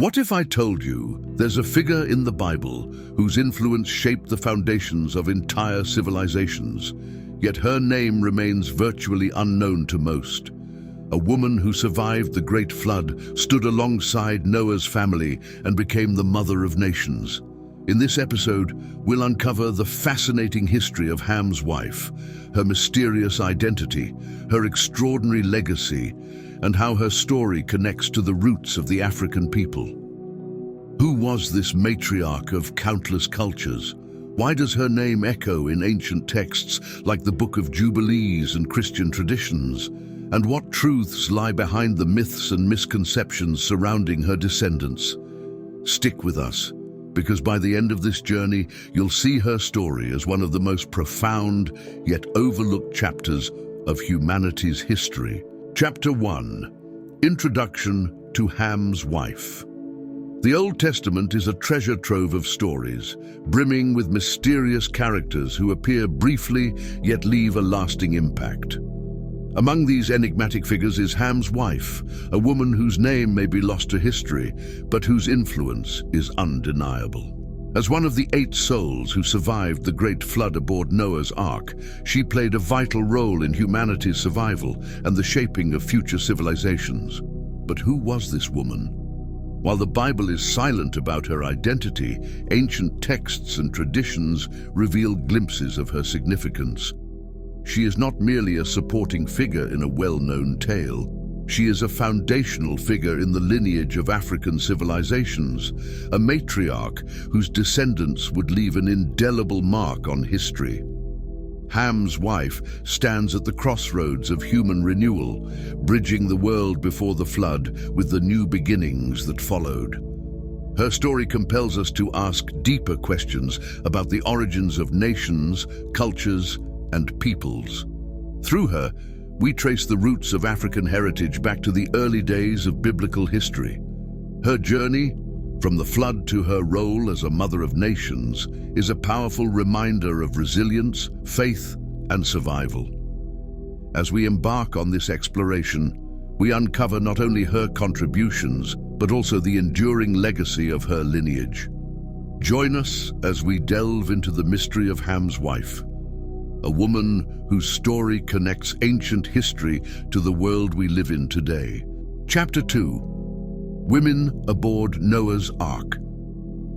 What if I told you there's a figure in the Bible whose influence shaped the foundations of entire civilizations, yet her name remains virtually unknown to most? A woman who survived the Great Flood, stood alongside Noah's family, and became the mother of nations. In this episode, we'll uncover the fascinating history of Ham's wife, her mysterious identity, her extraordinary legacy, and how her story connects to the roots of the African people. Who was this matriarch of countless cultures? Why does her name echo in ancient texts like the Book of Jubilees and Christian traditions? And what truths lie behind the myths and misconceptions surrounding her descendants? Stick with us, because by the end of this journey, you'll see her story as one of the most profound yet overlooked chapters of humanity's history. Chapter 1. Introduction to Ham's wife. The Old Testament is a treasure trove of stories, brimming with mysterious characters who appear briefly yet leave a lasting impact. Among these enigmatic figures is Ham's wife, a woman whose name may be lost to history, but whose influence is undeniable. As one of the 8 souls who survived the Great Flood aboard Noah's Ark, she played a vital role in humanity's survival and the shaping of future civilizations. But who was this woman? While the Bible is silent about her identity, ancient texts and traditions reveal glimpses of her significance. She is not merely a supporting figure in a well-known tale. She is a foundational figure in the lineage of African civilizations, a matriarch whose descendants would leave an indelible mark on history. Ham's wife stands at the crossroads of human renewal, bridging the world before the flood with the new beginnings that followed. Her story compels us to ask deeper questions about the origins of nations, cultures, and peoples. Through her, we trace the roots of African heritage back to the early days of biblical history. Her journey, from the flood to her role as a mother of nations, is a powerful reminder of resilience, faith, and survival. As we embark on this exploration, we uncover not only her contributions, but also the enduring legacy of her lineage. Join us as we delve into the mystery of Ham's wife, a woman whose story connects ancient history to the world we live in today. Chapter 2. Women aboard Noah's Ark.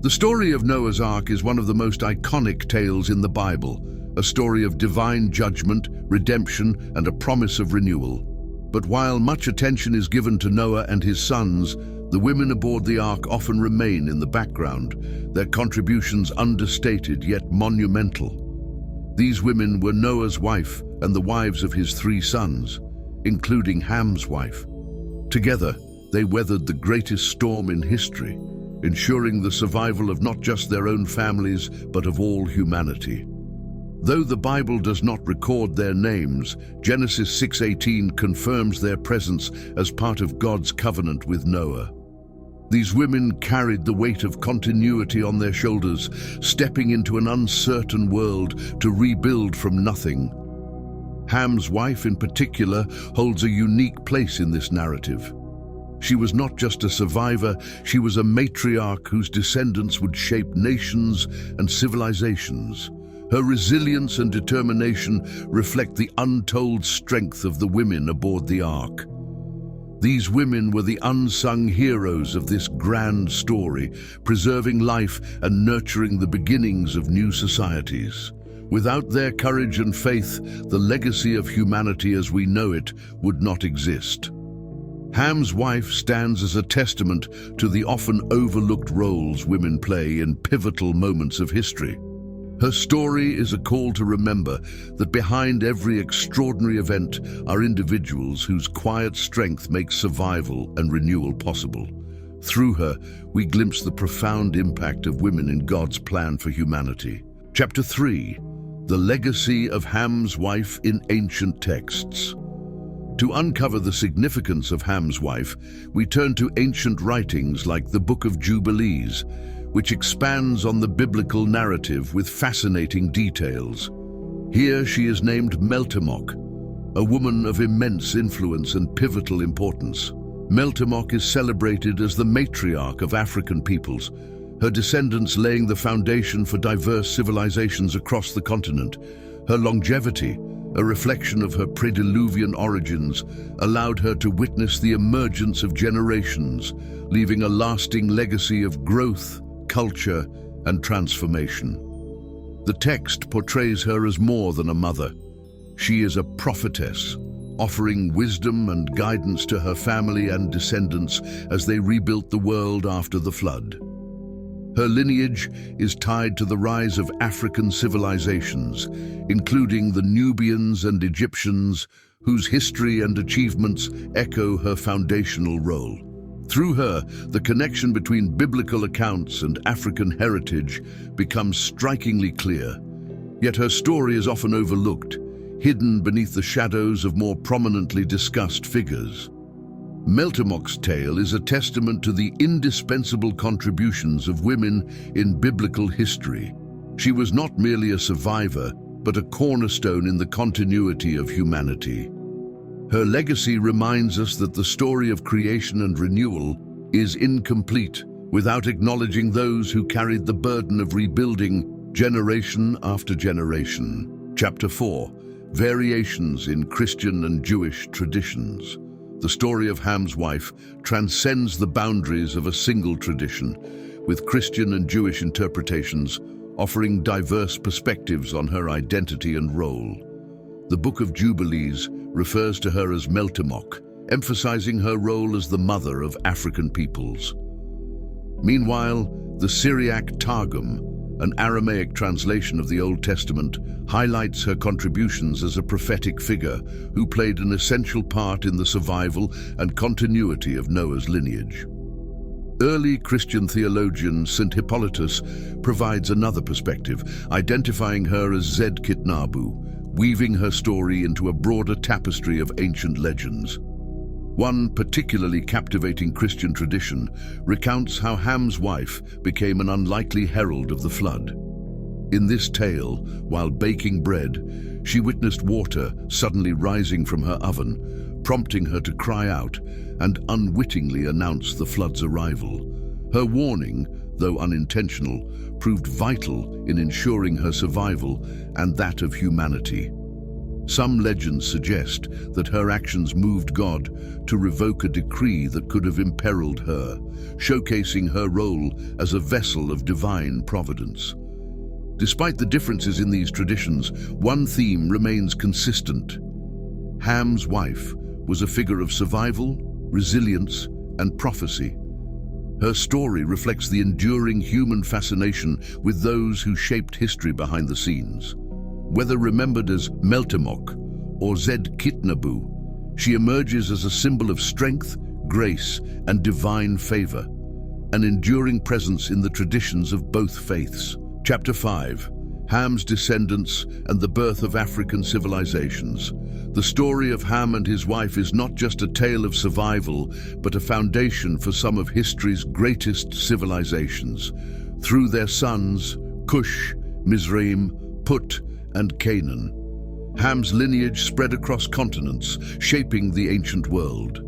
The story of Noah's Ark is one of the most iconic tales in the Bible, a story of divine judgment, redemption, and a promise of renewal. But while much attention is given to Noah and his sons, the women aboard the Ark often remain in the background, their contributions understated yet monumental. These women were Noah's wife and the wives of his 3 sons, including Ham's wife. Together, they weathered the greatest storm in history, ensuring the survival of not just their own families, but of all humanity. Though the Bible does not record their names, Genesis 6:18 confirms their presence as part of God's covenant with Noah. These women carried the weight of continuity on their shoulders, stepping into an uncertain world to rebuild from nothing. Ham's wife, in particular, holds a unique place in this narrative. She was not just a survivor, she was a matriarch whose descendants would shape nations and civilizations. Her resilience and determination reflect the untold strength of the women aboard the Ark. These women were the unsung heroes of this grand story, preserving life and nurturing the beginnings of new societies. Without their courage and faith, the legacy of humanity as we know it would not exist. Ham's wife stands as a testament to the often overlooked roles women play in pivotal moments of history. Her story is a call to remember that behind every extraordinary event are individuals whose quiet strength makes survival and renewal possible. Through her, we glimpse the profound impact of women in God's plan for humanity. Chapter 3. The Legacy of Ham's Wife in Ancient Texts. To uncover the significance of Ham's wife, we turn to ancient writings like the Book of Jubilees, which expands on the biblical narrative with fascinating details. Here she is named Meltamok, a woman of immense influence and pivotal importance. Meltamok is celebrated as the matriarch of African peoples, her descendants laying the foundation for diverse civilizations across the continent. Her longevity, a reflection of her pre-Diluvian origins, allowed her to witness the emergence of generations, leaving a lasting legacy of growth, culture, and transformation. The text portrays her as more than a mother. She is a prophetess, offering wisdom and guidance to her family and descendants as they rebuilt the world after the flood. Her lineage is tied to the rise of African civilizations, including the Nubians and Egyptians, whose history and achievements echo her foundational role. Through her, the connection between biblical accounts and African heritage becomes strikingly clear. Yet her story is often overlooked, hidden beneath the shadows of more prominently discussed figures. Meltamok's tale is a testament to the indispensable contributions of women in biblical history. She was not merely a survivor, but a cornerstone in the continuity of humanity. Her legacy reminds us that the story of creation and renewal is incomplete without acknowledging those who carried the burden of rebuilding generation after generation. Chapter 4. Variations in Christian and Jewish traditions. The story of Ham's wife transcends the boundaries of a single tradition, with Christian and Jewish interpretations offering diverse perspectives on her identity and role. The Book of Jubilees refers to her as Meltamok, emphasizing her role as the mother of African peoples. Meanwhile, the Syriac Targum, an Aramaic translation of the Old Testament, highlights her contributions as a prophetic figure who played an essential part in the survival and continuity of Noah's lineage. Early Christian theologian St. Hippolytus provides another perspective, identifying her as Zed Kitnabu, weaving her story into a broader tapestry of ancient legends. One particularly captivating Christian tradition recounts how Ham's wife became an unlikely herald of the flood. In this tale, while baking bread, she witnessed water suddenly rising from her oven, prompting her to cry out and unwittingly announce the flood's arrival. Her warning, though unintentional, proved vital in ensuring her survival and that of humanity. Some legends suggest that her actions moved God to revoke a decree that could have imperiled her, showcasing her role as a vessel of divine providence. Despite the differences in these traditions, one theme remains consistent. Ham's wife was a figure of survival, resilience, and prophecy. Her story reflects the enduring human fascination with those who shaped history behind the scenes. Whether remembered as Meltamok or Zed Kitnabu, she emerges as a symbol of strength, grace, and divine favor, an enduring presence in the traditions of both faiths. Chapter 5. Ham's Descendants and the Birth of African Civilizations. The story of Ham and his wife is not just a tale of survival, but a foundation for some of history's greatest civilizations. Through their sons, Cush, Mizraim, Put, and Canaan, Ham's lineage spread across continents, shaping the ancient world.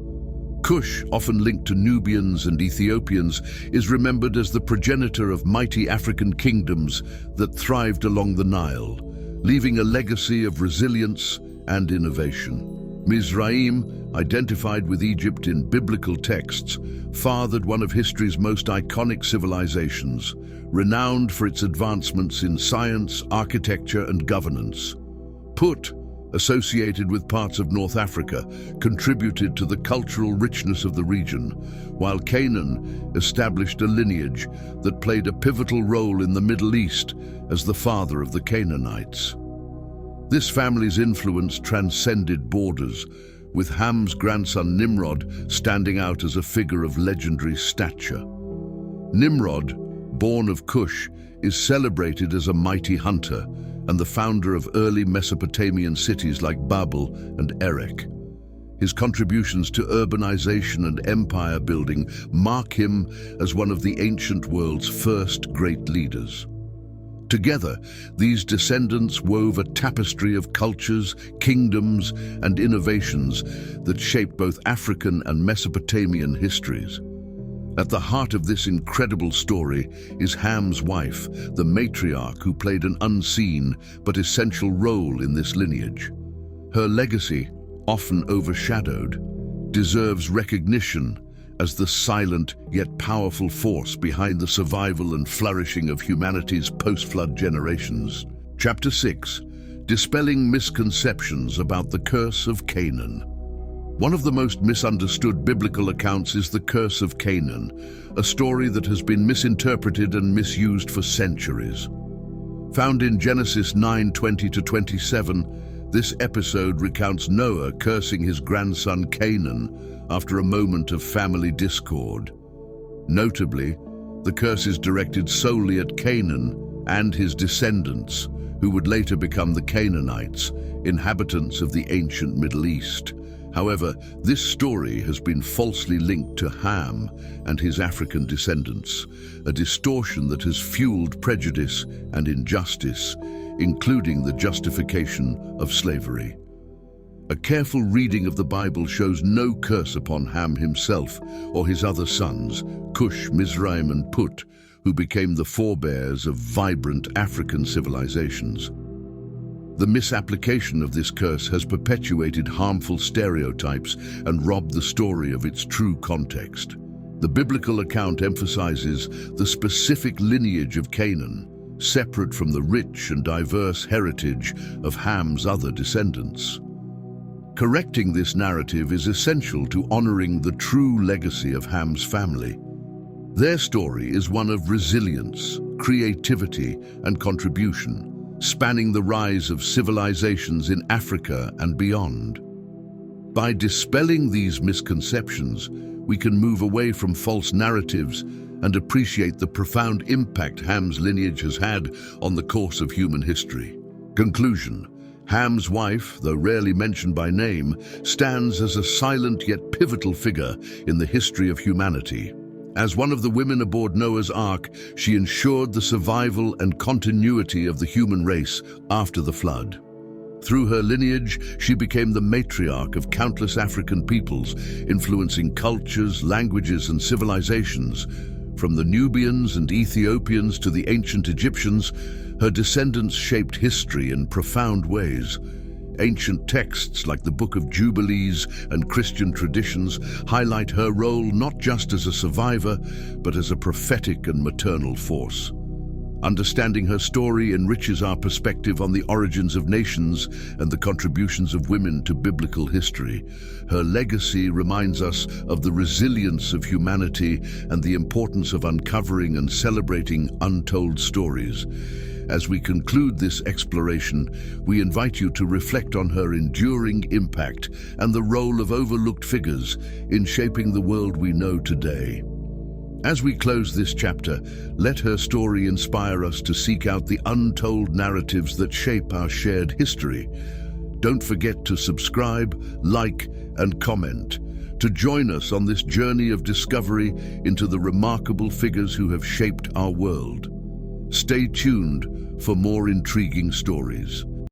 Cush, often linked to Nubians and Ethiopians, is remembered as the progenitor of mighty African kingdoms that thrived along the Nile, leaving a legacy of resilience and innovation. Mizraim, identified with Egypt in biblical texts, fathered one of history's most iconic civilizations, renowned for its advancements in science, architecture, and governance. Put, associated with parts of North Africa, contributed to the cultural richness of the region, while Canaan established a lineage that played a pivotal role in the Middle East as the father of the Canaanites. This family's influence transcended borders, with Ham's grandson Nimrod standing out as a figure of legendary stature. Nimrod, born of Cush, is celebrated as a mighty hunter and the founder of early Mesopotamian cities like Babel and Erech. His contributions to urbanization and empire building mark him as one of the ancient world's first great leaders. Together, these descendants wove a tapestry of cultures, kingdoms, and innovations that shaped both African and Mesopotamian histories. At the heart of this incredible story is Ham's wife, the matriarch who played an unseen but essential role in this lineage. Her legacy, often overshadowed, deserves recognition as the silent yet powerful force behind the survival and flourishing of humanity's post-flood generations. Chapter 6: Dispelling Misconceptions about the Curse of Canaan. One of the most misunderstood biblical accounts is the Curse of Canaan, a story that has been misinterpreted and misused for centuries. Found in Genesis 9:20-27, this episode recounts Noah cursing his grandson Canaan after a moment of family discord. Notably, the curse is directed solely at Canaan and his descendants, who would later become the Canaanites, inhabitants of the ancient Middle East. However, this story has been falsely linked to Ham and his African descendants, a distortion that has fueled prejudice and injustice, including the justification of slavery. A careful reading of the Bible shows no curse upon Ham himself or his other sons, Cush, Mizraim, and Put, who became the forebears of vibrant African civilizations. The misapplication of this curse has perpetuated harmful stereotypes and robbed the story of its true context. The biblical account emphasizes the specific lineage of Canaan, separate from the rich and diverse heritage of Ham's other descendants. Correcting this narrative is essential to honoring the true legacy of Ham's family. Their story is one of resilience, creativity, and contribution, spanning the rise of civilizations in Africa and beyond. By dispelling these misconceptions, we can move away from false narratives and appreciate the profound impact Ham's lineage has had on the course of human history. Conclusion: Ham's wife, though rarely mentioned by name, stands as a silent yet pivotal figure in the history of humanity. As one of the women aboard Noah's Ark, she ensured the survival and continuity of the human race after the flood. Through her lineage, she became the matriarch of countless African peoples, influencing cultures, languages, and civilizations. From the Nubians and Ethiopians to the ancient Egyptians, her descendants shaped history in profound ways. Ancient texts like the Book of Jubilees and Christian traditions highlight her role not just as a survivor, but as a prophetic and maternal force. Understanding her story enriches our perspective on the origins of nations and the contributions of women to biblical history. Her legacy reminds us of the resilience of humanity and the importance of uncovering and celebrating untold stories. As we conclude this exploration, we invite you to reflect on her enduring impact and the role of overlooked figures in shaping the world we know today. As we close this chapter, let her story inspire us to seek out the untold narratives that shape our shared history. Don't forget to subscribe, like, and comment to join us on this journey of discovery into the remarkable figures who have shaped our world. Stay tuned for more intriguing stories.